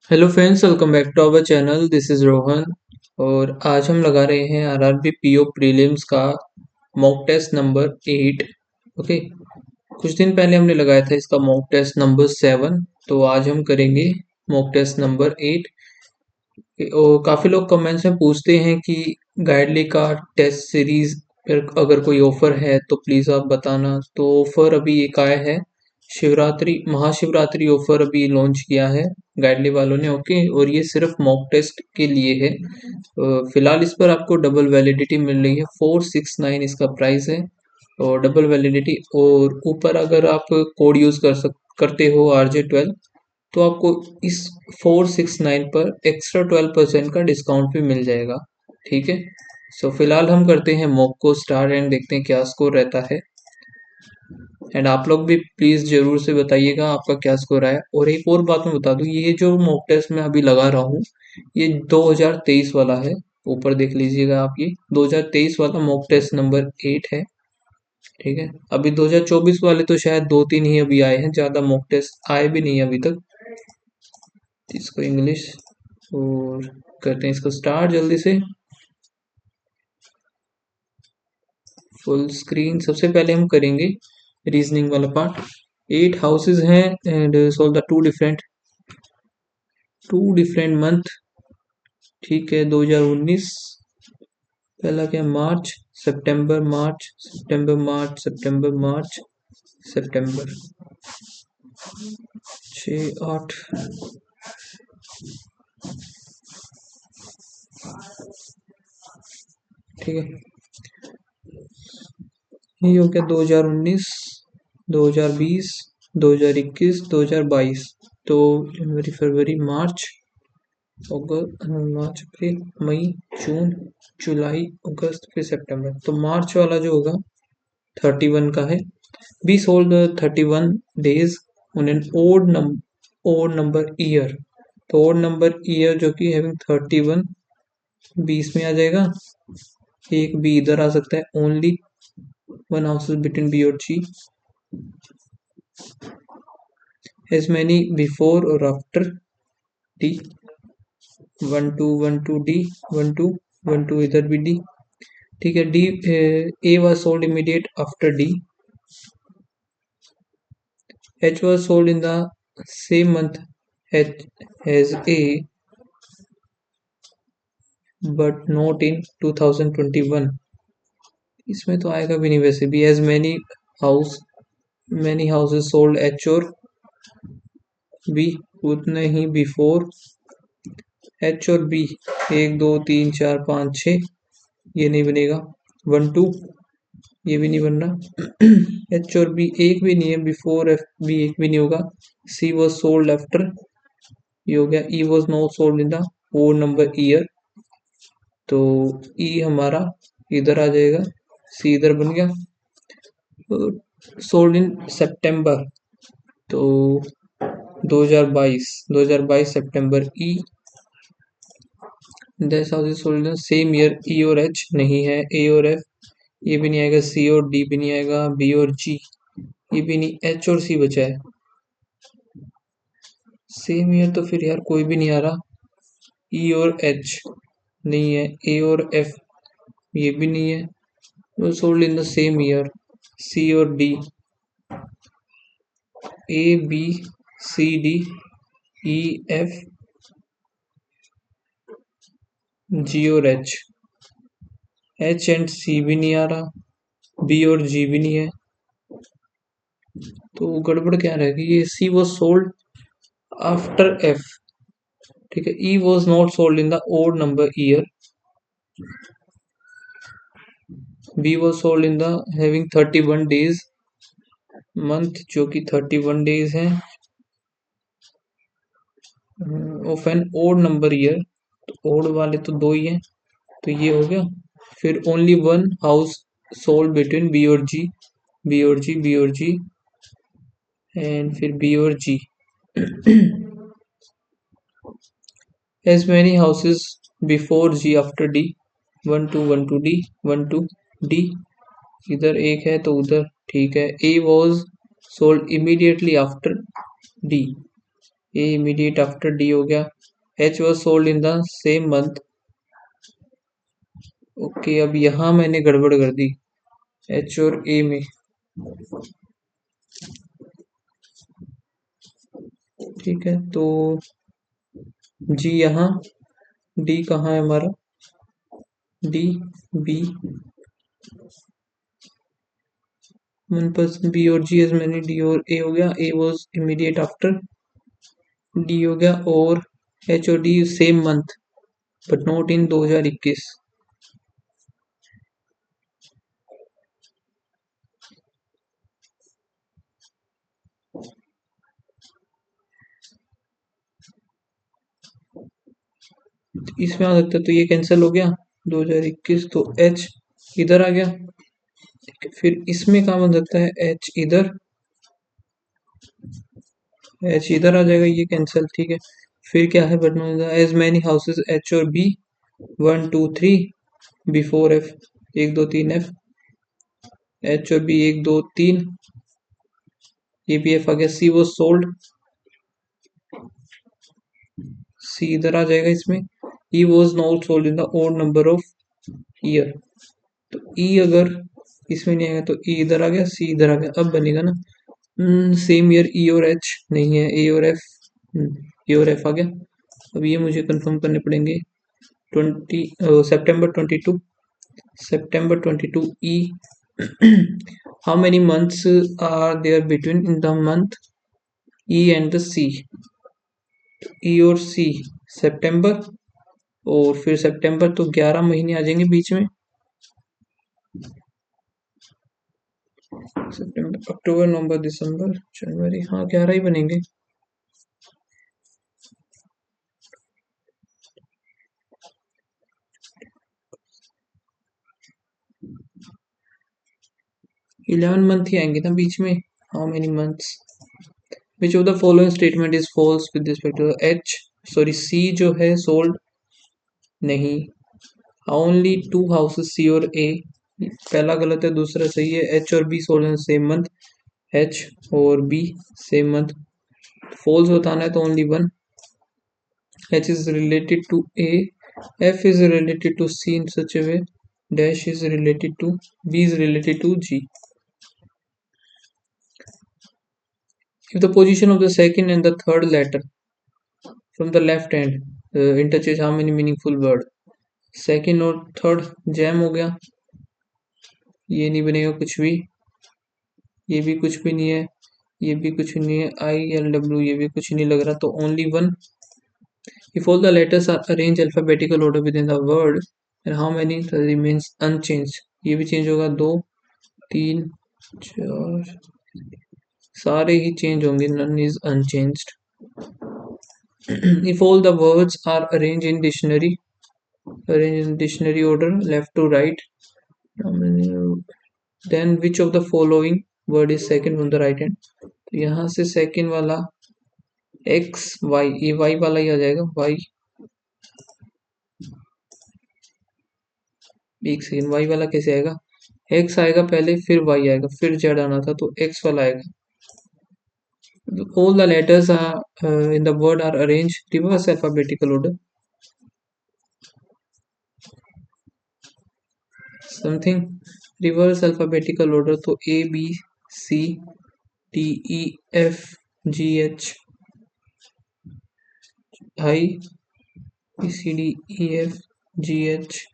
Hello friends, welcome back to our channel. This is Rohan और आज हम लगा रहे हैं आरआरबी पीओ प्रीलिम्स का मॉक टेस्ट नंबर 8। ओके, कुछ दिन पहले हमने लगाया था इसका मॉक टेस्ट नंबर 7। तो आज हम करेंगे मॉक टेस्ट नंबर 8। और काफ़ी लोग कमेंट्स में पूछते हैं कि गाइडली का टेस्ट सीरीज पर अगर कोई ऑफर है तो प्लीज़ आप बताना। तो ऑफर अभी एक आया है, शिवरात्रि महाशिवरात्रि ऑफर अभी लॉन्च किया है गाइडली वालों ने। ओके, और ये सिर्फ मॉक टेस्ट के लिए है। फिलहाल इस पर आपको डबल वैलिडिटी मिल रही है, 469 इसका प्राइस है और डबल वैलिडिटी। और ऊपर अगर आप कोड यूज़ करते हो RJ12, तो आपको इस 469 पर एक्स्ट्रा 12% का डिस्काउंट भी मिल जाएगा। ठीक है, सो फिलहाल हम करते हैं मॉक को स्टार्ट एंड देखते हैं क्या स्कोर रहता है। एंड आप लोग भी प्लीज़ ज़रूर से बताइएगा आपका क्या स्कोर आया। और एक और बात मैं बता दूं, ये जो मॉक टेस्ट मैं अभी लगा रहा हूँ ये 2023 वाला है। ऊपर देख लीजिएगा आप, ये 2023 वाला मॉक टेस्ट नंबर 8 है। ठीक है, अभी 2024 वाले तो शायद दो तीन ही अभी आए हैं, ज़्यादा मॉक टेस्ट आए भी नहीं है अभी तक। इसको इंग्लिश और करते हैं इसको स्टार्ट जल्दी से। Full screen. सबसे पहले हम करेंगे रीजनिंग वाला पार्ट। 8 हाउसेज हैं and solve the two different month. ठीक है, 2019 पहला क्या, मार्च सितंबर मार्च सितंबर मार्च सितंबर मार्च सितंबर, 6 8। ठीक है, ये हो गया 2019 2020 2021 2022। तो जनवरी फरवरी मार्च मार्च अप्रैल मई जून जुलाई अगस्त फिर सितंबर। तो मार्च वाला जो होगा 31 का है। Be sold 31 days on an odd number year. तो ओड नंबर ईयर जो कि हैविंग 31 20 में आ जाएगा। एक बी इधर आ सकता है। Only one house between B और जी। एज मैनी बिफोर और आफ्टर डी। 1 2 1 2 डी। 1 2 1 2 इधर भी डी। ठीक है, D A was sold immediate after D. H was sold in the same month as A but not in 2021। इसमें तो आएगा भी नहीं वैसे भी। As many houses sold H और बी, उतने ही बिफोर एच और बी। 1 2 3 4 5 6, ये नहीं बनेगा। 1 2, ये भी नहीं बन रहा। एच और बी एक भी नहीं है, बिफोर एफ बी एक भी नहीं होगा। सी वॉज सोल्ड आफ्टर, ये हो गया। E was not sold in the odd number year, तो ई हमारा इधर आ जाएगा। सी इधर बन गया। सोल्ड इन सितंबर, तो 2022 सितंबर E. That's how is sold in same year. E और एच नहीं है, ए और एफ ये भी नहीं आएगा, सी और डी भी नहीं आएगा, बी और जी ये भी नहीं, एच और सी बचा है। सेम ईयर तो फिर यार कोई भी नहीं आ रहा। ई और एच नहीं है, ए और एफ ये भी नहीं है। वो sold in the same year. C और D, A B C D E F G और एच। एच एंड सी भी नहीं आ रहा, बी और जी भी नहीं है, तो गड़बड़ क्या रहेगी। ये C was sold after F. ठीक है, E was not sold in the odd number year. B was sold in the having 31 days month, जो कि 31 days है of an odd number year. तो ओड वाले तो दो ही हैं, तो ये हो गया। फिर only one house sold between B और जी, बी और जी, बी और जी एंड फिर बी और G. As many houses before जी आफ्टर डी। 1 2 1 2 डी। 1 2 डी, इधर एक है तो उधर। ठीक है, ए was sold immediately after D. A immediate after, D हो गया, H was sold in the same month. Okay, अब यहाँ मैंने गड़बड़ कर दी H और A में, ठीक है। तो G यहाँ, D कहाँ है हमारा, D, B, 1% B और G एज मैंने D और A हो गया, A was immediate after, D हो गया, और H और D same month but not in 2021। इसमें आ सकता है, तो ये कैंसिल हो गया 2021, तो H इधर आ गया, ठीक है। फिर इसमें कहाँ बन सकता है, H इधर, H इधर आ जाएगा, ये कैंसिल, ठीक है। फिर क्या है, but as many houses H और B, 1 2 3 before F, 1 2 3 F, H और B 1 2 3, ये भी F आ गया। C वो सोल्ड, C इधर आ जाएगा इसमें, E was not sold in the odd number of year, तो E अगर इसमें नहीं आएगा तो E इधर आ गया, C इधर आ गया, अब बनेगा ना सेम ईयर, E और H नहीं है, A और F, A और F आ गया। अब ये मुझे कंफर्म करने पड़ेंगे, 20 September 22 E, how many months are there between in the month E and the C, E और C सितंबर, और फिर सितंबर तो 11 महीने आ जाएंगे बीच में, सितंबर अक्टूबर नवंबर दिसंबर जनवरी, हाँ 11 ही बनेंगे। इलेवन मंथ ही आएंगे ना बीच में, how many months, which of the following statement is false with respect to H, sorry C जो है सोल्ड नहीं, ओनली 2 हाउसेस C और A, पहला गलत है, दूसरा सही है। H और B sold in same month, H और B सेम मंथ, फॉल्स बताना है तो only one, H is related to A, F is related to C in such a way, dash is related to B is related to G. If the position of the second and the third letter from the left hand interchange how many meaningful word, second और third jam हो गया, ये नहीं बनेगा कुछ भी, ये भी कुछ भी नहीं है, ये भी कुछ नहीं है, ILW ये भी कुछ नहीं लग रहा, तो only one. If all the letters are arranged alphabetical order within the word, and how many remains unchanged, ये भी चेंज होगा, 2 3 4, सारे ही चेंज होंगे, none is unchanged. If all the words are arranged in dictionary order left to right, then which of the following word is second from the right hand, तो यहाँ से second वाला x y, ये y वाला ही आ जाएगा, y, एक second, y वाला कैसे आएगा, x आएगा पहले, फिर y आएगा, फिर z आना था, तो x वाला आएगा। All the letters are in the word are arranged reverse alphabetical order, something reverse alphabetical order, तो A B C D E F G H I B C D E F G H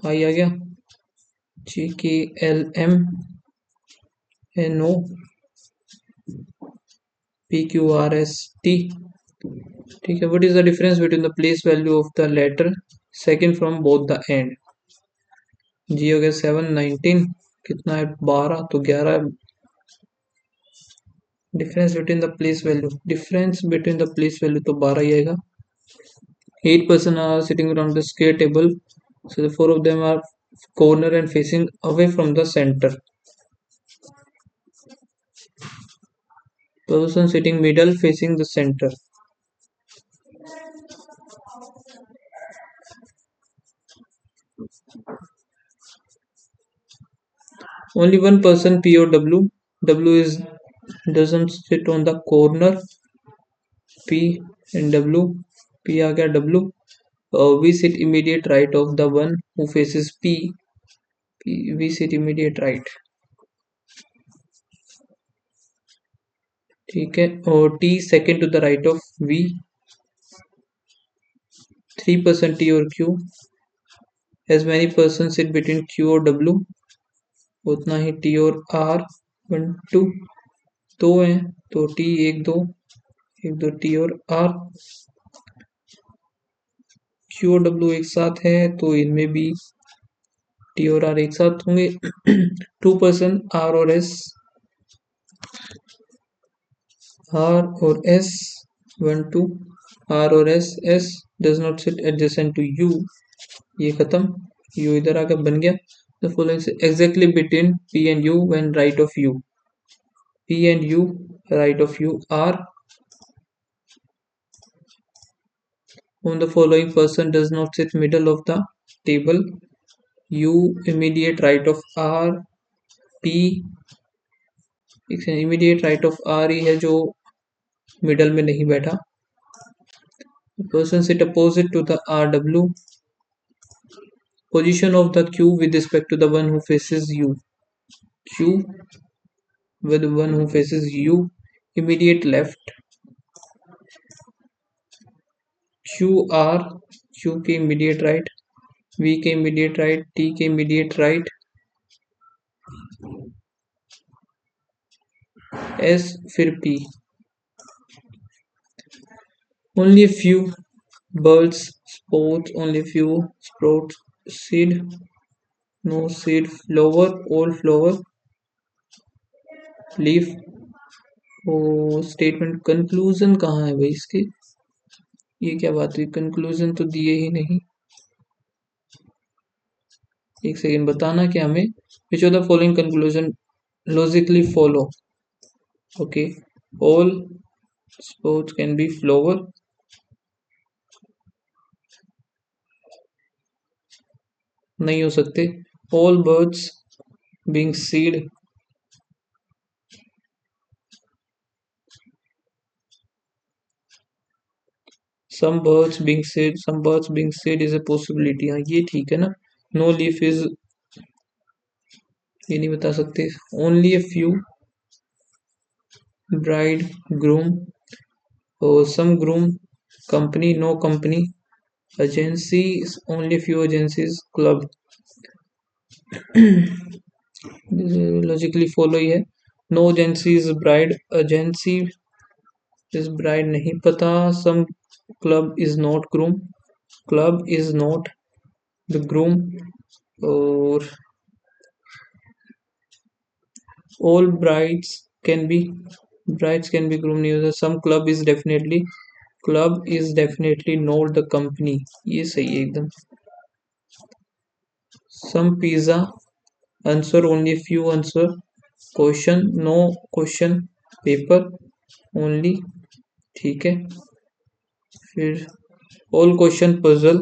I आ गया, J K L M N O P Q R S T, ठीक है। What is the difference between the place value of the letter second from both the end, G हो गया 7 19, कितना है 12, तो 11, difference between the place value, difference between the place value तो 12 ही आएगा। 8 person are sitting around the square table, so the 4 of them are corner and facing away from the center, person sitting middle facing the center, only one person P or W, W is doesn't sit on the corner, P and W. P आ गया W. We sit immediate right of the one who faces P. We sit immediate right. ठीक है. और T second to the right of V. 3% T और Q. As many persons sit between Q और W, उतना ही T और R. 1 2 दो हैं तो T 1 2 T और R. Q और W एक साथ है तो इनमें भी T और R एक साथ होंगे. 2% R और S. R और S 1 2 R और S does not sit adjacent to U. ये खत्म. U इधर आकर बन गया. The following is exactly between P and U when right of U. P and U right of U are. When the following person does not sit middle of the table, U immediate right of R. P immediate right of R ही है जो middle में नहीं बैठा. The person sit opposite to the RW. Position of the Q with respect to the one who faces U. Q with the one who faces U immediate left. QR Q के immediate right. V के immediate right. T के immediate right. S फिर P. Only a few birds sprouts. Only a few sprouts seed. No seed flower. All flower leaf. वो statement conclusion कहाँ है भाई इसकी. ये क्या बात हुई. कंक्लूजन तो दिए ही नहीं. एक सेकेंड बताना क्या हमें. विच of the following conclusion logically follow. Okay. All sports can be flower. नहीं हो सकते. All birds being seed. some birds being said is a possibility. हाँ ये ठीक है ना. no leaf is ये नहीं बता सकते. only a few bride groom or some groom company. no company agency. only few agencies. club logically follow ही है. no agency is bride. agency is bride नहीं पता. some club is not groom. club is not the groom. और all brides can be groom नहीं होता. some club is definitely not the company. ये सही है एकदम. some pizza answer. only few answer. question no question paper only. ठीक है. फिर all question puzzle.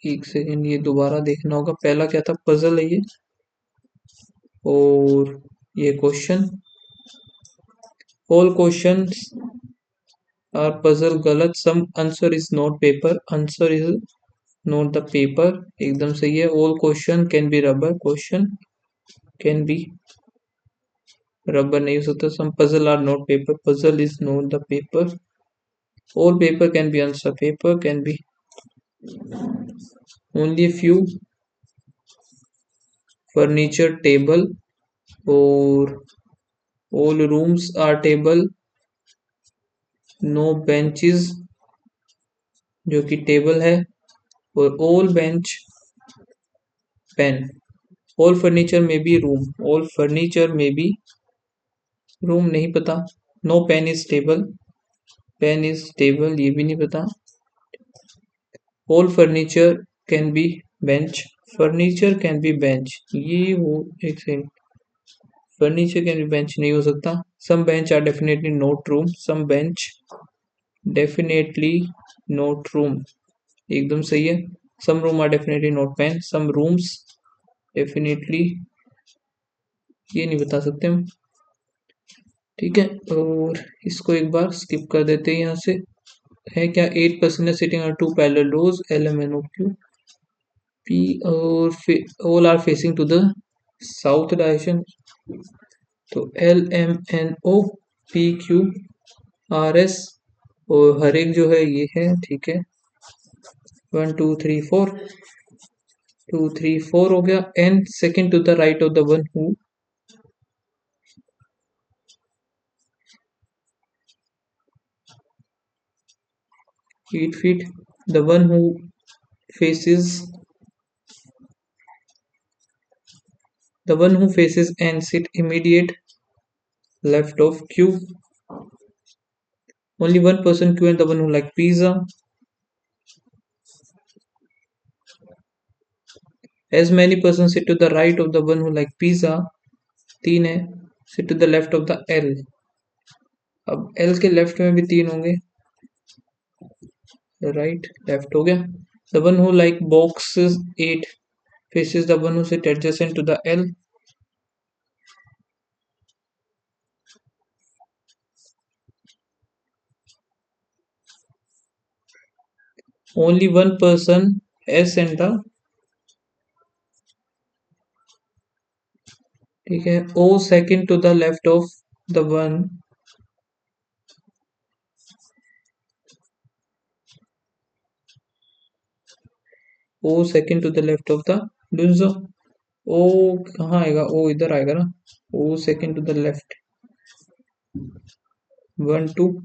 एक सेकेंड ये दोबारा देखना होगा. पहला क्या था. पजल है ये. और ये question. all questions are puzzle गलत. some answer is not paper. answer is not the paper. एकदम सही है. all question can be rubber. question can be rubber नहीं हो सकता. some puzzle are not paper. puzzle is not the paper. all paper can be answer. paper can be. only a few furniture table. और all rooms are table. no benches जो कि table है. और all bench pen. all furniture may be room. all furniture may be room नहीं पता. no pen is table. pen is table ये भी नहीं पता. all furniture can be bench. furniture can be bench ये वो एक second. furniture can be bench नहीं हो सकता. some bench are definitely not room. some bench definitely not room एकदम सही है. some room are definitely not pen. some rooms definitely ये नहीं बता सकते हम. ठीक है, और इसको एक बार स्किप कर देते हैं यहाँ से। है क्या, 8% है sitting on 2 parallel rows LMNOQ P और all are facing to the south direction, तो LMNO PQRS और हर एक जो है ये है, ठीक है, 1 2 3 4 हो गया। N second to the right of the one who 8 feet, the one who faces N sit immediate left of Q. Only one person Q and the one who like pizza. As many persons sit to the right of the one who like pizza. 3 है, sit to the left of the L. अब L के left में भी 3 होंगे, right left हो गया। The one who like boxes 8 faces the one who sit adjacent to the L. Only one person S and the, ठीक है, O second to the left of the one, O second to the left of the Dunzo. O कहाँ आएगा, O इधर आएगा ना, O second to the left 1 2,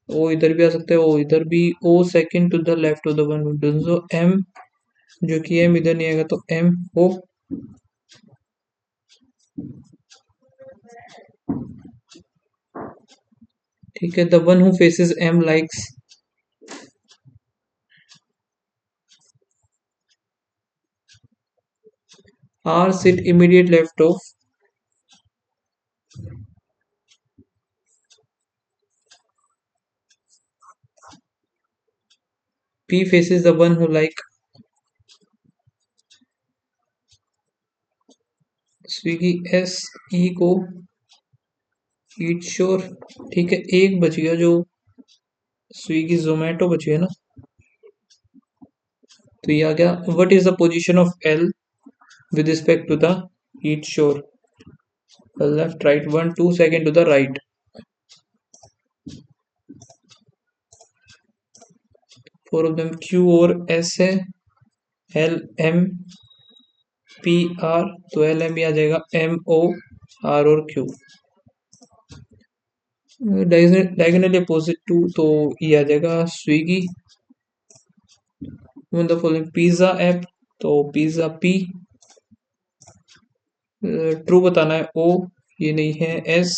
O इधर भी आ सकता है, O इधर भी, O second to the left of the one Dunzo M, जो कि M इधर नहीं आएगा तो M O, ठीक है। The one who faces M likes R sit immediate left of P faces the one who like Swiggy S E को ईट sure, ठीक है। एक बच गया जो स्विगी जोमेटो बच गया ना, तो ये आ गया। What is the position of L with respect to the eat shore? Left right 1 2 second to the right, four of them Q और S है, L M P R, तो L M भी आ जाएगा M O R और Q। Diagonally opposite to, तो ये आ जाएगा Swiggy. The following pizza app, तो पिज्जा P, ट्रू बताना है O, ये नहीं है S,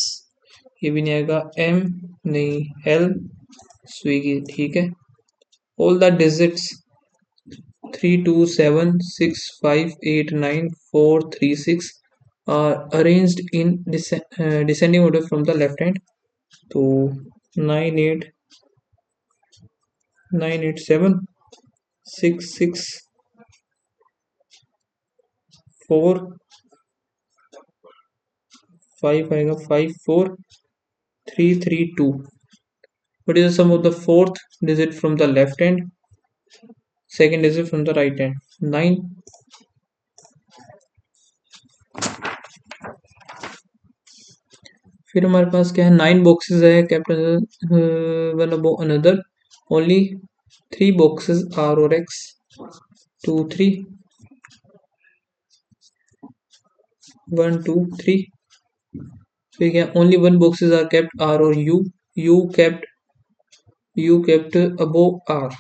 ये भी नहीं आएगा M, नहीं L, स्विगी, ठीक है। All the digits 3 2 7 6 5 8 9 4 3 6 are arranged in descending order from the left hand, तो 9 8 7 6 6 4 5 आएगा 5 4 3 3 2। What is the sum of the fourth digit from the left hand, second digit from the right hand? 9। फिर हमारे पास क्या है, 9 boxes है capital one अबो another, only 3 boxes R और X, 2 3 1 2 3। फिर क्या, only one boxes are kept R और U, U kept above R,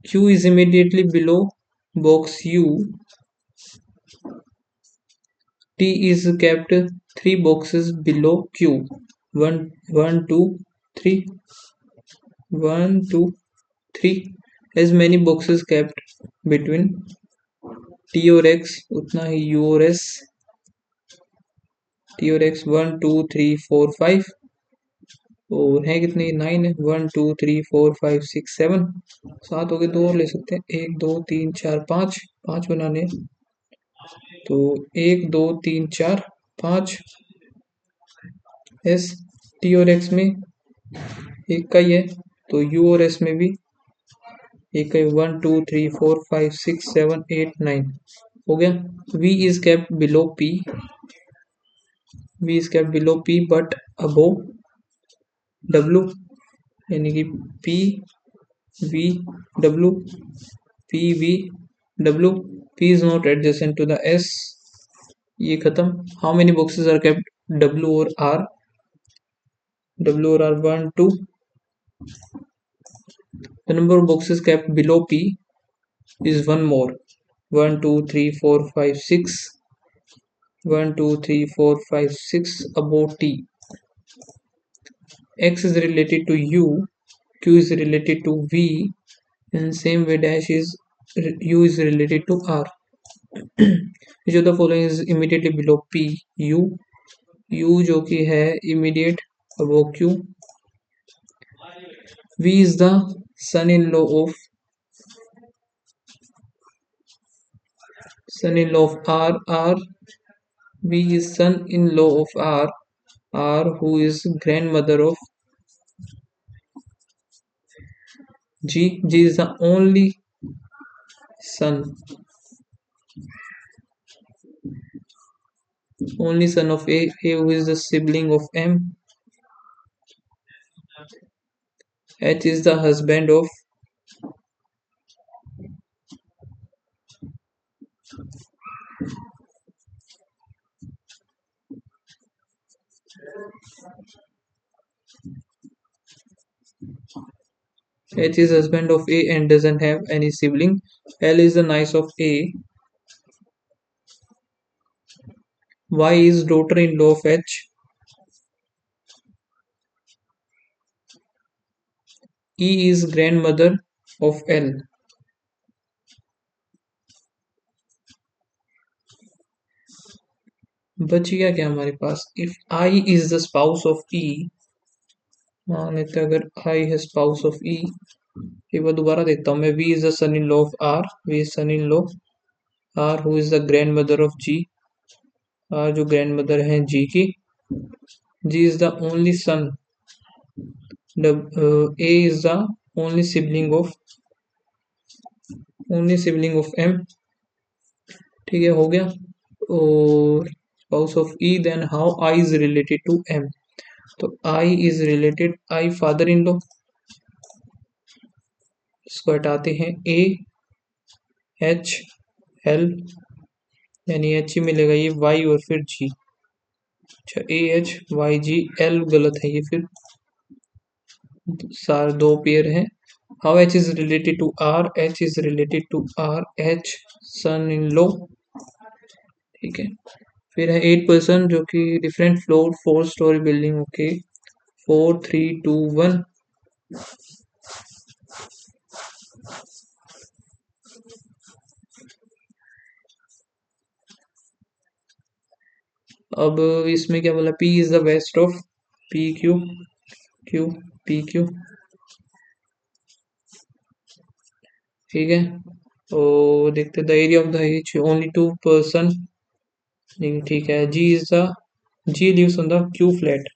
Q is immediately below box U, T is kept 3 boxes below Q, 1 1 2 3 1 2 3। as many boxes kept between T और X उतना ही U और S, T और X 1 2 3 4 5, और है कितने? 9 है। 1 2 3 4 5 6 7, 7 हो गए। 2 और ले सकते हैं, 1 2 3 4 5, 5 बनाने हैं। तो 1 2 3 4 5, एस टी और एक्स में एक का ही है, तो यू और एस में भी एक का ही। 1 2 3 4 5 6 7 8 9 हो गया। V is kept below P, V is kept below P but above W, यानी कि P V W, P V W, P is not adjacent to the S, ये खत्म। How many boxes are kept W और R? W और R 1 2, the number of boxes kept below P is one more, 1 2 3 4 5 6, 1 2 3 4 5 6 above T. X is related to U, Q is related to V, and same way dash is U is related to R. Which of the following is immediately below P? U जो कि है immediate above Q. V is the son-in-law of R. V is son-in-law of R who is grandmother of G. G is the only son of A who is the sibling of M. H is the husband of A and doesn't have any sibling. L is the niece of A. Y is daughter-in-law of H. E is grandmother of L. बच गया क्या हमारे पास? If I is the spouse of E, मान लेते हैं अगर I है spouse of E, एक बार दोबारा देखता हूँ मैं। V is the son-in-law of R, V is son-in-law R who is the grandmother of G, R जो grandmother है G की। G is the only son, A is the only sibling of M। ठीक है, हो गया। और spouse of E, then how I is related to M? तो I is related, I father in law, इसको हटाते हैं। A H L, यानी H ही मिलेगा, ये Y और फिर G। अच्छा, A H Y G L गलत है ये, फिर सारे दो पेयर हैं। How H is related to R? H is related to R H son in law। ठीक है, फिर है 8% जो कि different floor 4 story building. Okay, 4 3 2 1। अब इसमें क्या बोला? P is the west of P Q Q P Q। ठीक है, और देखते the area of the H only 2%। ठीक है, G lives on the Q flat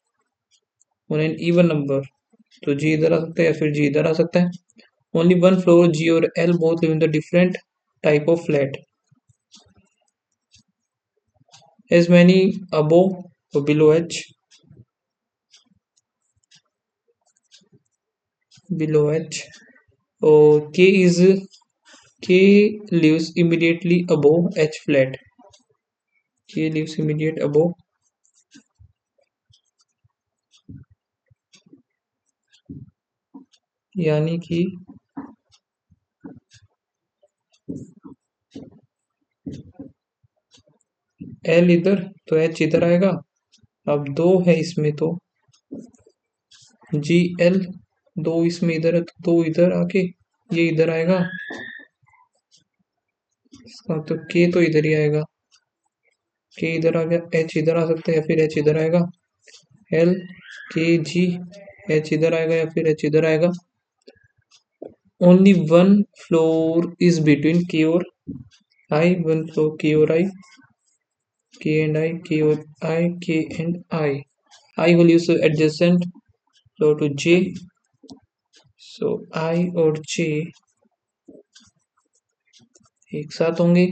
on an even number, तो G इधर आ सकता है या फिर G इधर आ सकता है। ओनली वन फ्लोर G और L both live in the different type of flat. as many above or below H? Below H। और K lives immediately above H flat, K lives immediate above, यानी कि L इधर तो H इधर आएगा। अब 2 है इसमें तो G L, 2 इसमें इधर है तो 2 इधर आके ये इधर आएगा, इसका तो K तो इधर ही आएगा। K इधर आ गया, H इधर आ सकता है या फिर H इधर आएगा। L K G एच इधर आएगा या फिर एच इधर आएगा। Only one floor is between के और आई, वन फ्लोर के और आई, k and I, k और I, k and I values adjacent floor to J, so I और J एक साथ होंगे।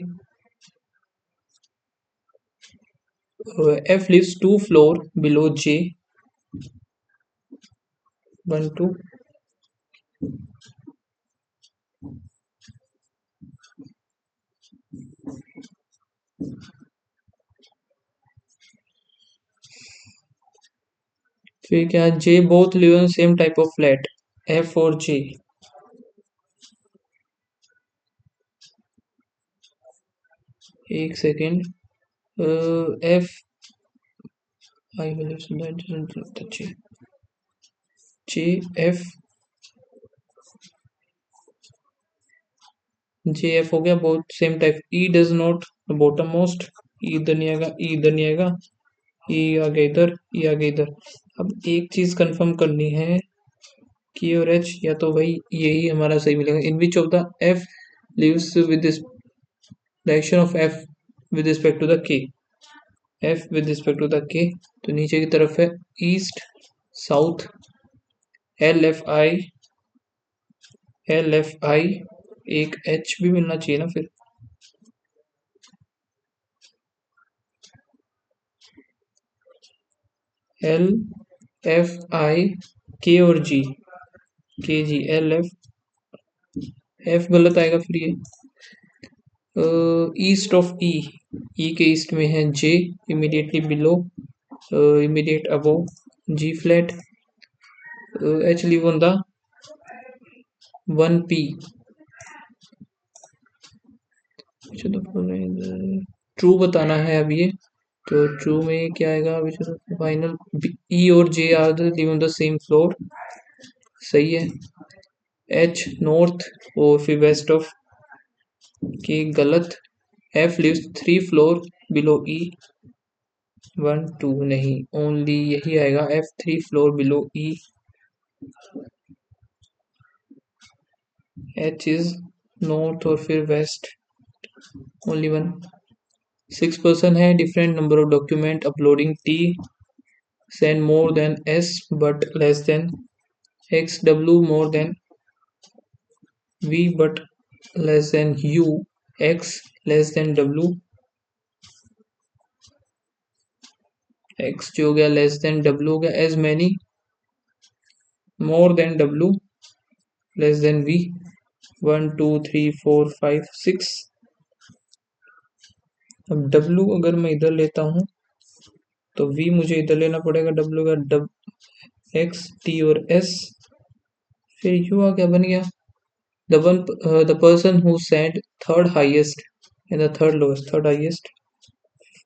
F lives 2 floor below J, 1 2, फिर क्या, J both live on same type of flat, F और J। एक second, F I values that doesn't look the J F J F हो गया बहुत same type. E does not bottom most, E इधर नहीं आएगा, E इधर नहीं आएगा, E आ गया इधर, E आ गया इधर। अब एक चीज कंफर्म करनी है, K और H या तो भाई यही हमारा सही मिलेगा। In which of the F lives with this direction of F with respect to the K, F with respect to the K, तो नीचे की तरफ है east south, L F I, एक H भी मिलना चाहिए ना फिर। एल एफ आई, के और जी, के जी, एल एफ गलत आएगा फिर ये। ईस्ट ऑफ ई, ई के ईस्ट में है J, immediately below, immediate above G flat, H live on the 1p, true बताना है अब ये, तो ट्रू में क्या आएगा, फाइनल ई और जे are live on the same floor, सही है। एच नॉर्थ और फिर वेस्ट ऑफ के गलत, एफ लिव्स 3 फ्लोर बिलो ई, 1 2 नहीं, ओनली यही आएगा, F 3 floor below E, H is north और फिर वेस्ट, ओनली 1। 6% है, different number of document uploading T, send more than S but less than X, W more than V but less than U, X less than W, X जो हो गया less than W हो गया, as many more than W less than V, 1 2 3 4 5 6। अब W अगर मैं इधर लेता हूँ तो V मुझे इधर लेना पड़ेगा, W का X T और S, फिर U आ गया, बन गया। The person who sent third highest and the third lowest, third highest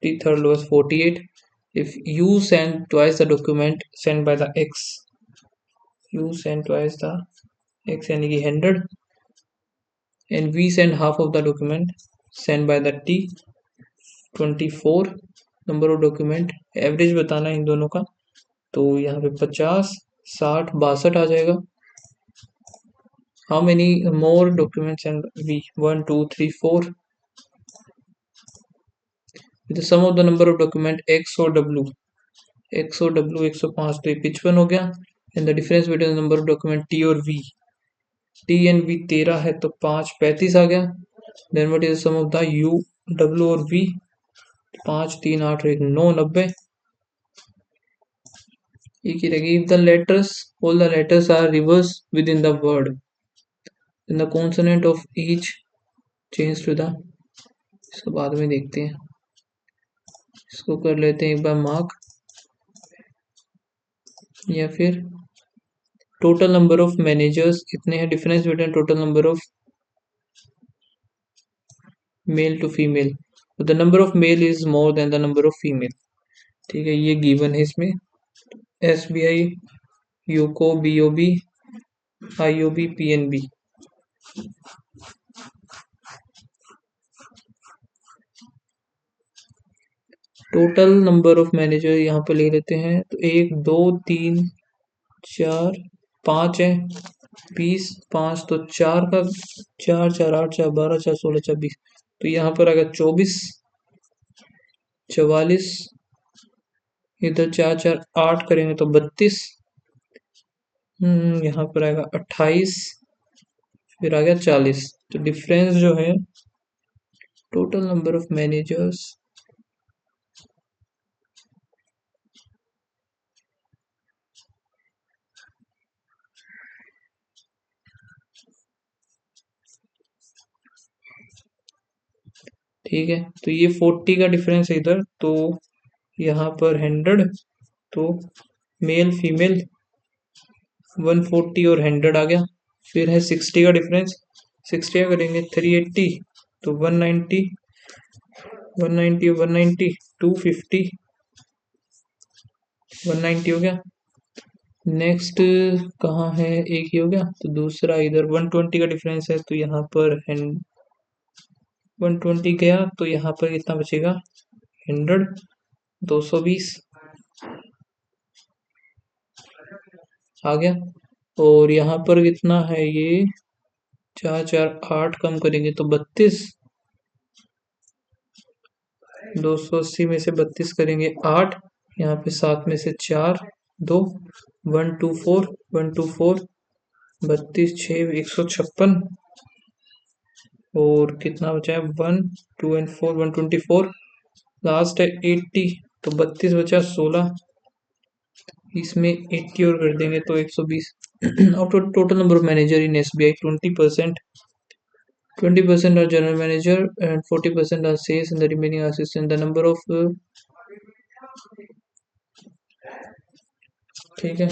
50, third lowest 48. If you send twice the document sent by the X, you send twice the X यानी कि 100, and we send half of the document sent by the T, 24 number of document, average बताना इन दोनों का, तो यहाँ पे 50 60 62 आ जाएगा। How many more documents and V, 1 2 3 4, with the sum of the number of document X और W, X और W 105 तो 55 हो गया, and the difference between number of document T और V, T एंड V 13 है तो 5 35 आ गया। Then what is sum of the U W और V, 5 3 8 1 9 90, एक ही रहेगी। If the letters, all the letters are reverse within the word, in the consonant of each change to the, इसको बाद में देखते हैं, इसको कर लेते हैं एक बार मार्क, या फिर टोटल नंबर ऑफ मैनेजर्स इतने हैं, difference between total number of male to female, the number of male is more than the number of female, ठीक है, ये गिवन है इसमें। SBI, UCO, BOB, IOB, PNB। Total number of manager यहाँ पे ले लेते हैं, तो 1 2 3 4 5 है, 20 5 तो 4 का 4 4 8 4 12 4 16 26, तो यहाँ पर आएगा 24 44, इधर 4 4 8 करेंगे तो 32, यहाँ पर आएगा 28, फिर आ गया 40। तो डिफरेंस जो है टोटल नंबर ऑफ मैनेजर्स, ठीक है, तो ये 40 का डिफरेंस है इधर, तो यहाँ पर 100, तो मेल फीमेल 140 और 100 आ गया। फिर है 60 का डिफरेंस, 60 का करेंगे 380, तो 190 190 190 250 190 हो गया। नेक्स्ट कहाँ है, एक ही हो गया, तो दूसरा इधर 120 का डिफरेंस है, तो यहाँ पर 120 गया, तो यहाँ पर कितना बचेगा 100, 220 आ गया। और यहाँ पर कितना है ये 4 4 8 कम करेंगे तो 32, 280 में से 32 करेंगे 8, यहाँ पे 7 में से 4 2 124 124, 32 6 156, और कितना बचा है 1 2 एंड 4 124, लास्ट है 80, तो 32 बचा 16, इसमें 80 और कर देंगे तो 120। Out of total number of manager in SBI, 20% are general manager and 40% are sales and the remaining are assistant. The number of ठीक है,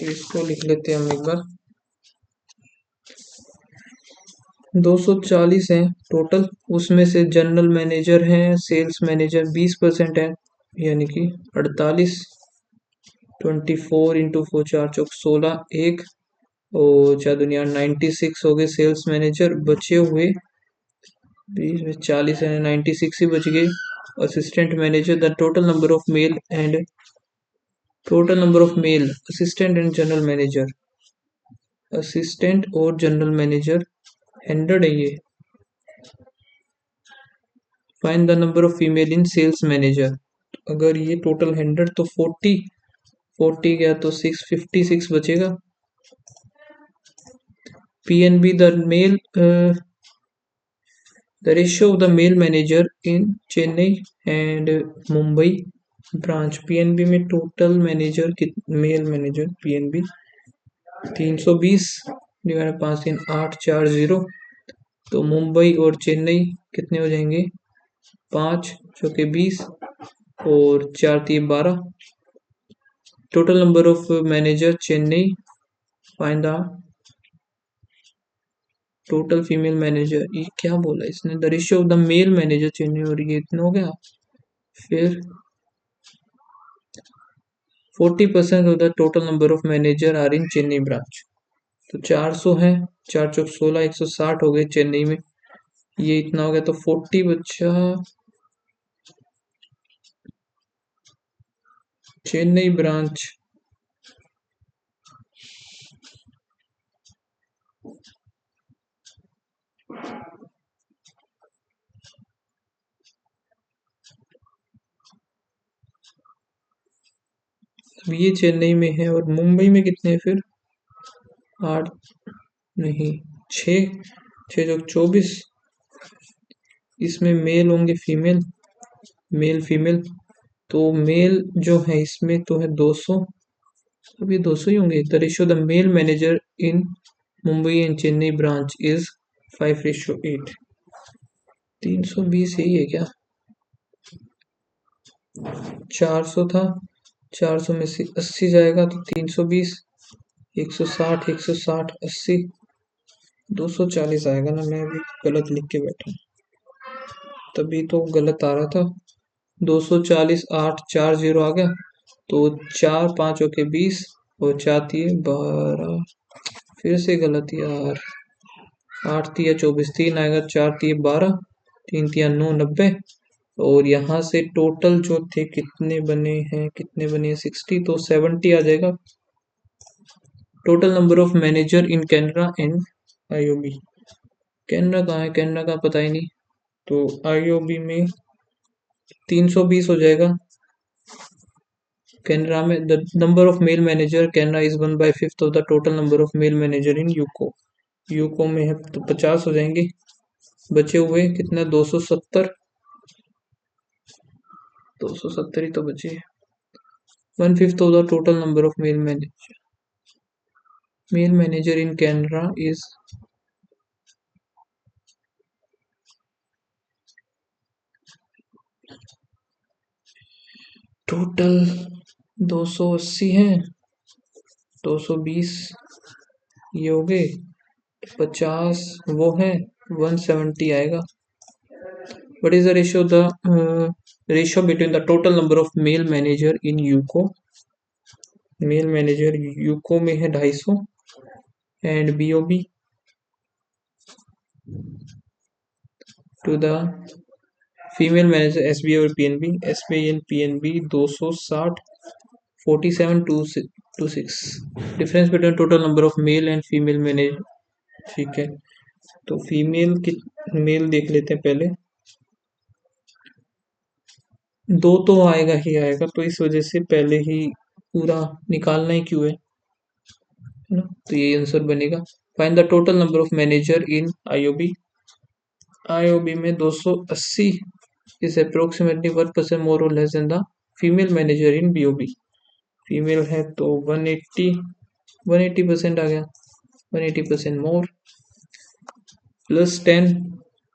इसको लिख लेते हैं हम एक बार। 240 हैं टोटल, उसमें से जनरल मैनेजर हैं, सेल्स मैनेजर 20% है, यानी कि 48, 24 इंटू 4 4 चौक 16 एक, और चार दुनिया 96 हो गए सेल्स मैनेजर, बचे हुए 20 में 40 है, 96 ही बच गए assistant manager. The total number of male and total number of male assistant and general manager, assistant और जनरल मैनेजर 100 है ये। Find the number of female in sales manager, अगर ये टोटल 100 तो 40 गया तो 656 बचेगा। PNB the male the ratio of the male manager in Chennai and Mumbai branch, PNB में total manager male manager PNB 320 divide 5 3 840, तो मुंबई और चेन्नई कितने हो जाएंगे 5 चौके 20 और 4 3 12, total number of manager Chennai, find the total female manager, ये क्या बोला इसने, the ratio of the male manager Chennai, और ये इतना हो गया। फिर 40% of the total number of manager are in Chennai branch, तो 400 है, 4 चौक 16 160 हो गए चेन्नई में, ये इतना हो गया, तो 40 बच्चा चेन्नई ब्रांच। अब ये चेन्नई में है, और मुंबई में कितने हैं फिर 8 नहीं 6 6 चौक 24, इसमें मेल होंगे फीमेल, मेल फीमेल, तो मेल जो है इसमें तो है 200, अब ये 200 ही होंगे। The ratio the male manager in Mumbai and Chennai branch is 5:8, 320 यही है क्या, 400 था, 400 में से 80 जाएगा तो 320, 160 160 80, 240 आएगा ना, मैं अभी गलत लिख के बैठा, तभी तो गलत आ रहा था। 240 8 4 0 आ गया, तो 4 5 के 20 और 4 3 12, फिर से गलत यार, 8 3 24 3 आएगा, 4 3 12 3 3 9 90 और यहाँ से टोटल जो थे कितने बने हैं 60, तो 70 आ जाएगा। Total number of manager in Canara and IOB. Canara कहाँ है, कैनरा का पता ही नहीं, तो आईओबी में 320 हो जाएगा। कैनरा में the number of mail manager Canara is 1/5 of the total number of mail manager in UCO. UCO में है तो 50 हो जाएंगे। बचे हुए कितना 270, 270 ही तो बचे। 1/5 of the total number of male manager. Male manager in Canada is total 280 है, 220 ये हो गए, 50 वो है, 170 आएगा। What is the ratio? The ratio between the total number of male manager in UCO. Male manager UCO में है 250 and BOB to the female manager SBI और PNB. SBI and PNB 260 4726। Difference between total number of male and female manager. ठीक है, तो female की mail देख लेते हैं पहले। दो तो आएगा ही आएगा, तो इस वजह से पहले ही पूरा निकालना ही क्यों है ना, तो ये आंसर बनेगा। Find the total number of manager in IOB. IOB में 280 इज अप्रोक्सीमेटली 1% मोर और less than the female manager in BOB. Female है तो 180% आ गया, 180% मोर, +10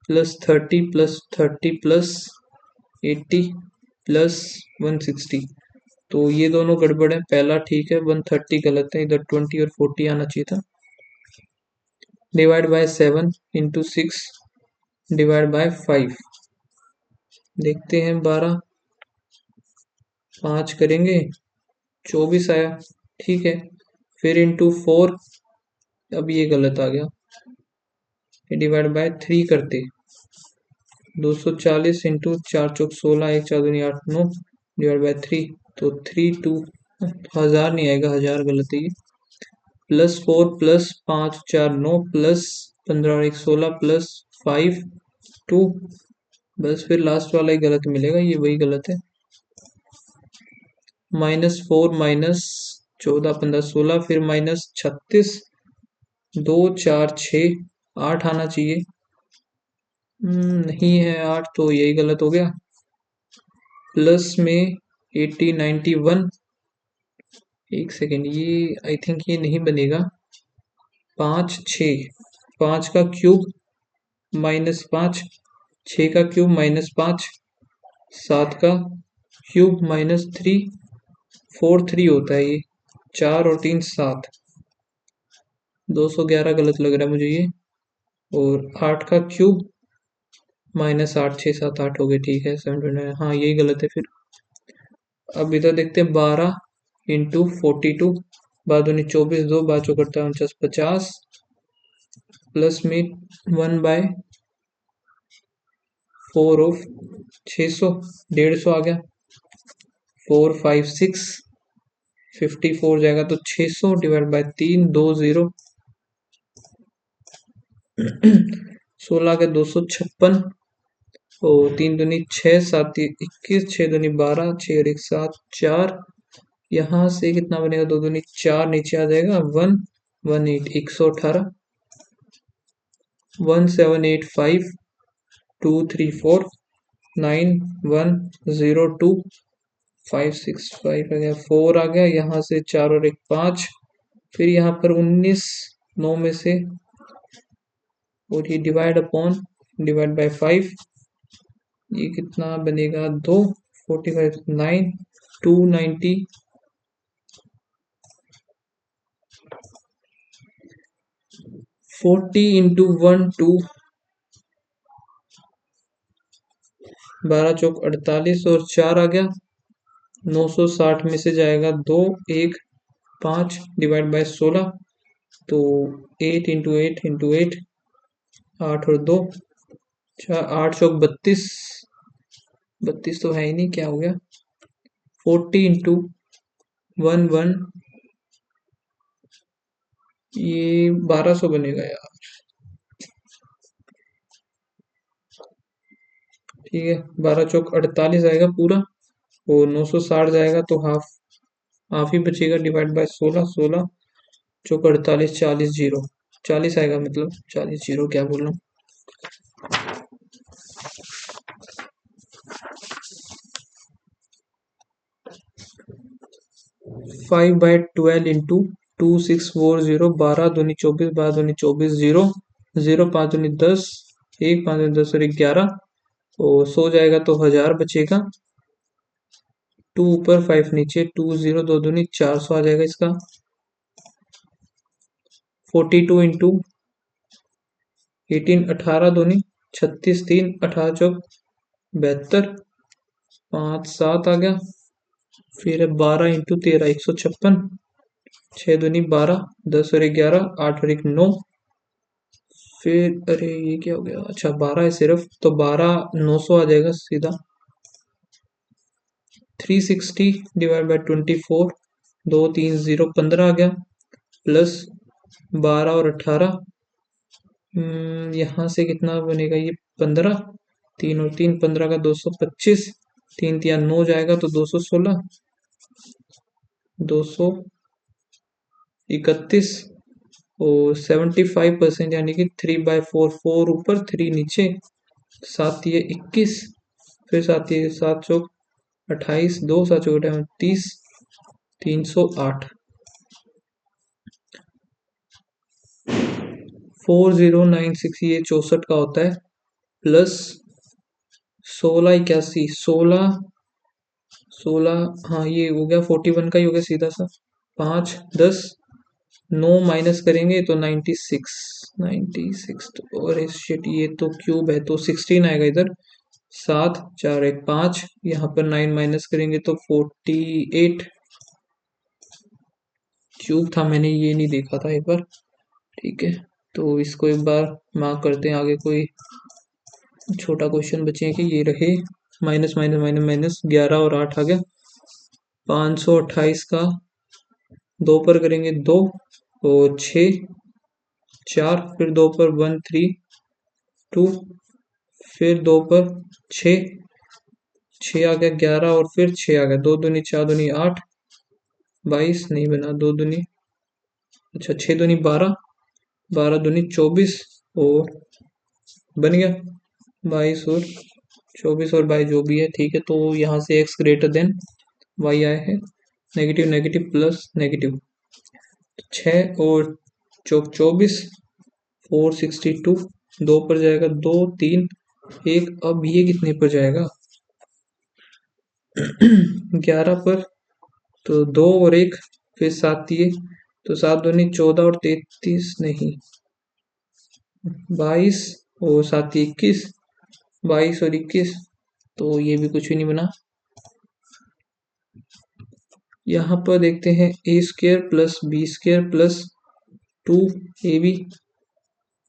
+30 +30 +80 +160। तो ये दोनों गड़बड़ है, पहला ठीक है, 130 गलत है, इधर 20 और 40 आना चाहिए था। Divide by 7 into 6 divide by 5। देखते हैं 12 5 करेंगे 24 आया, ठीक है। फिर इंटू 4, अब ये गलत आ गया, डिवाइड बाय 3 करते 240 इंटू 4 चौक 16 1 4 दूनी 8 9 डिवाइड बाय 3, तो 3 2 1000 नहीं आएगा, 1000 गलत है ये। +4 +5 4 9 +15 और 1 16 +5 2, बस फिर लास्ट वाला ही गलत मिलेगा, ये वही गलत है। -4 -14 15 16, फिर -36 2 4 6 8 आना चाहिए, नहीं है 8, तो यही गलत हो गया। प्लस में 80 91, एक सेकेंड, ये आई थिंक ये नहीं बनेगा। 5 6, 5 का क्यूब -5, 6 का क्यूब -5, 7 का क्यूब -3, 4 3 होता है ये, 4 और 3 7, 211 गलत लग रहा है मुझे ये। और 8 का क्यूब -8 6 7 8 हो गए, ठीक है 79, हाँ यही गलत है फिर। अब इधर देखते हैं 12 इंटू 42, 12 2 2 चौकड़ता 49 50, प्लस में 1/4 ऑफ 600 150 आ गया। 4 5 6 54 जाएगा, तो 600 डिवाइड बाय 3 2 0 16 के 256 और 3 दूनी 6 7 21 6 दूनी 12 6 और 1 7 4, यहाँ से कितना बनेगा, 2 दूनी 4 नीचे आ जाएगा 1 1 8 118 1785 2 3 4 9 1 0 2 5 6 5 आ गया, 4 आ गया, यहाँ से 4 और 1 5, फिर यहाँ पर 19 9 में से, और ये डिवाइड बाय 5, ये कितना बनेगा 2 45 9 290 40 इंटू 1 2 12 चौक 48 और 4 आ गया, 960 में से जाएगा 2 1 5 डिवाइड बाय 16, तो 8 इंटू 8 इंटू 8 8 और 2 8 चौक 32 32 तो है ही नहीं, क्या हो गया? 40 इंटू 1 1, ये 1200 बनेगा यार। ठीक है, 12 चौक 48 आएगा पूरा, और 960 जाएगा तो हाफ, हाफ ही बचेगा, डिवाइड बाय 16, 16 चौक 48, 40 जीरो, 40 आएगा, मतलब 40 जीरो, क्या बोल रहा हूँ। 5/12 इंटू 2640, 12 दूनी 24, 12 दूनी 24, जीरो, 0 5 दूनी 10, 1 5 दूनी 10 और 11, और 100 जाएगा तो 1000 बचेगा, 2 ऊपर 5 नीचे, 20, 2 दूनी 400 आ जाएगा इसका। 42 इंटू 18, 18 दूनी 36, 3 18 चौक 72, 5 7 आ गया। फिर 12 इंटू 13, 156, 6 दूनी 12, 10 और 11, 8 और 1 9। फिर अरे ये क्या हो गया, अच्छा 12 है सिर्फ, तो 12 900 आ जाएगा सीधा। 360 डिवाइड बाई 24, 2 3 0 15 आ गया, प्लस 12 और 18, यहाँ से कितना बनेगा ये 15, 3 और 3 15 का 225, 3 3 9 जाएगा तो 216, 231, और 75% यानी कि 3/4, 4 ऊपर 3 नीचे, 7 ये 21, फिर 7 ये 7 चौक 28, 2 7 चौक 30, 308। 4096 ये 64 का होता है, प्लस 1681, 16, हाँ ये हो गया 41 का ही हो गया सीधा सा। 5 10 9 माइनस करेंगे तो 96, 96 तो, और शिट ये तो क्यूब है तो 16 आएगा इधर, 7 4 1 5, यहाँ पर 9 माइनस करेंगे तो 48, क्यूब था, मैंने ये नहीं देखा था एक बार। ठीक है, तो इसको एक बार मार्क करते हैं, आगे कोई छोटा क्वेश्चन बचे कि ये रहे। माइनस माइनस माइनस माइनस 11 और 8 आ गया, 528 का 2 पर करेंगे 2, और 6 4, फिर 2 पर 1 3 2, फिर 2 पर 6 6 आ गया 11, और फिर 6 आ गया, 2 दूनी 4 दूनी 8, 22 नहीं बना, 2 दूनी, अच्छा 6 दूनी 12, 12 दूनी 24, और बन गया 22 और 24 और 22 जो भी है। ठीक है, तो यहाँ से x ग्रेटर देन y आया है, नेगेटिव नेगेटिव प्लस नेगेटिव, 6 और चौक 24, 462, 2 पर जाएगा 2 3 1, अब ये कितने पर जाएगा 11 पर, तो 2 और 1, फिर 7 ये, तो 7 दूनी 14 और 33 नहीं 22, और 7 21, 22 और 21, तो ये भी कुछ भी नहीं बना। यहाँ पर देखते हैं a² plus b² plus 2ab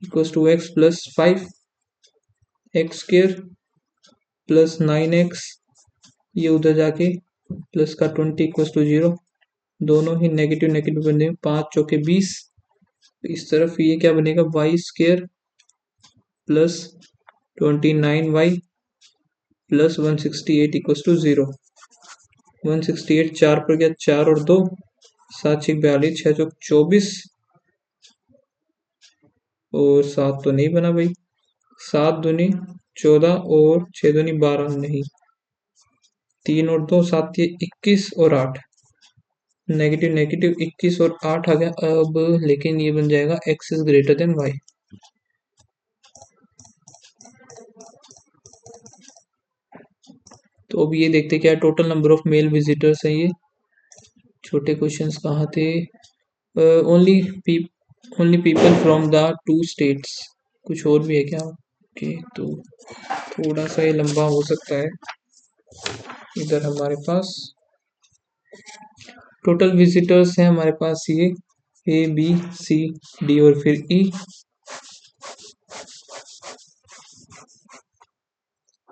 equals to x plus 5, x² plus 9x, ये उधर जाके प्लस का 20 इक्वल्स टू 0, दोनों ही नेगेटिव नेगेटिव बने, 5 चौके 20, इस तरफ ये क्या बनेगा y² plus 29y plus 168 equals to 0, 168 4 पर गया, 4 और 2, 7 6 42, 6 चौक 24, और 7 तो नहीं बना भाई, 7 दूनी 14 और 6 दूनी 12 नहीं, 3 और 2 7 ये 21 और 8, नेगेटिव नेगेटिव 21 और 8 आ गया अब, लेकिन ये बन जाएगा x is greater than y। तो अब ये देखते क्या total number of mail visitors हैं ये। छोटे क्वेश्चंस कहाँ थे, only people from the 2 states, कुछ और भी है क्या? ओके, तो थोड़ा सा ये लंबा हो सकता है। इधर हमारे पास टोटल विजिटर्स हैं हमारे पास ये A B C D और फिर E।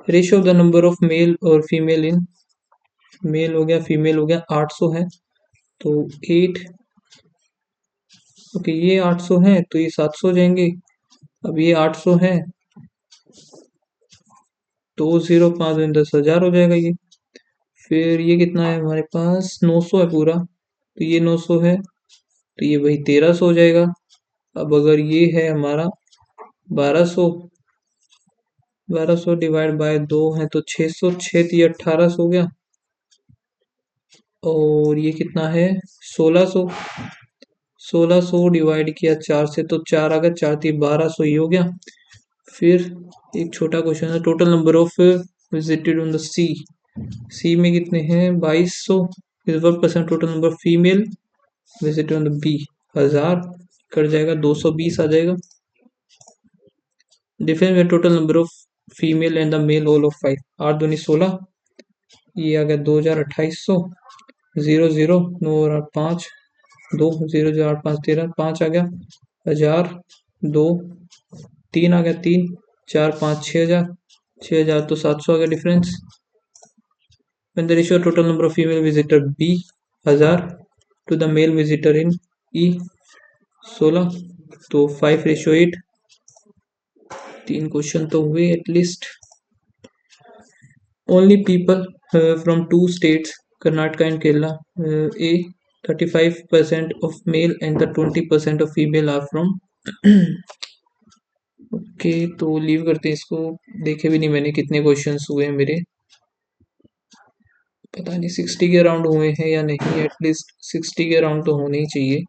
Ratio of the number of mail और फीमेल इन, मेल हो गया फीमेल हो गया, 800 है तो 8, ओके ये 800 है तो ये 700 हो जाएंगे। अब ये 800 है तो 0 5 10,000 हो जाएगा ये। फिर ये कितना है हमारे पास, 900 है पूरा, तो ये 900 है तो ये वही 1300 हो जाएगा। अब अगर ये है हमारा 1200, 1200 डिवाइड बाय 2 है तो 600, 6 ये 1800 हो गया। और ये कितना है 1600, 1600 डिवाइड किया 4 से तो 4 आ गया, 4 3 1200 ये हो गया। फिर एक छोटा क्वेश्चन है, total number of visited on the C, C में कितने हैं 2200, इस वर्क percent total number female visited on the B, 1000 कर जाएगा 220 आ जाएगा। डिफरेंस में total number of female and the male whole of 5, 8 दूनी 16, ये आ गया 2800, 0 0 9 और 8 5, 2 0 0 8 5 13, 5 आ गया 1000, 2 3 आ गया 3 4 5 6000, 6000 तो 700 आ गया difference. When the ratio total number of female visitor B 1000 to the male visitor in E 16, तो 5:8, 3 क्वेश्चन तो हुए at least. Only people from 2 states Karnataka and Kerala, A 35% of male and the 20% of female are from okay तो leave करते हैं इसको, देखे भी नहीं मैंने कितने क्वेश्चंस हुए हैं मेरे, पता नहीं 60 के अराउंड हुए हैं या नहीं, एटलीस्ट 60 के अराउंड तो होने ही चाहिए।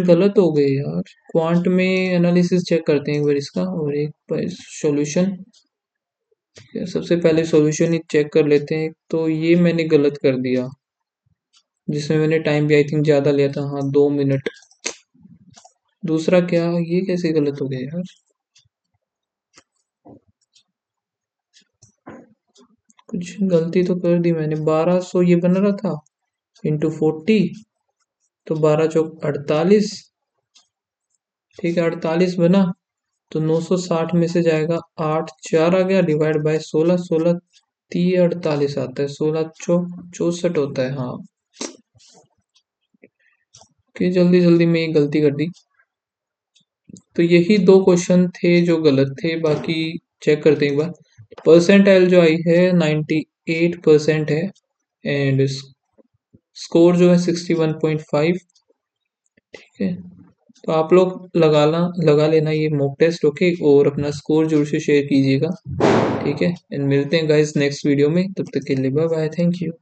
गलत हो गए यार, क्वांट में एनालिसिस चेक करते हैं एक बार इसका और एक बार सॉल्यूशन, सबसे पहले सॉल्यूशन ही चेक कर लेते हैं। तो ये मैंने गलत कर दिया, जिसमें मैंने टाइम भी आई थिंक ज़्यादा लिया था, हाँ 2 मिनट। दूसरा क्या, ये कैसे गलत हो गया यार, कुछ गलती तो कर दी मैंने। 1200 ये बन रहा था इंटू 40, तो 12 चौक 48, ठीक है 48 बना, तो 960 में से जाएगा 8 4 आ गया डिवाइड बाय 16, 16 3 48 आता है, 16 चौक 64 होता है। हाँ कि जल्दी जल्दी में ये गलती कर दी। तो यही 2 क्वेश्चन थे जो गलत थे, बाकी चेक करते हैं एक बार। परसेंटाइल जो आई है 98% है एंड स्कोर जो है 61.5, ठीक है। तो आप लोग लगा लेना ये मॉक टेस्ट, ओके, और अपना स्कोर जरूर से शेयर कीजिएगा, ठीक है। एंड मिलते हैं गाइस नेक्स्ट वीडियो में, तब तक के लिए बाय बाय, थैंक यू।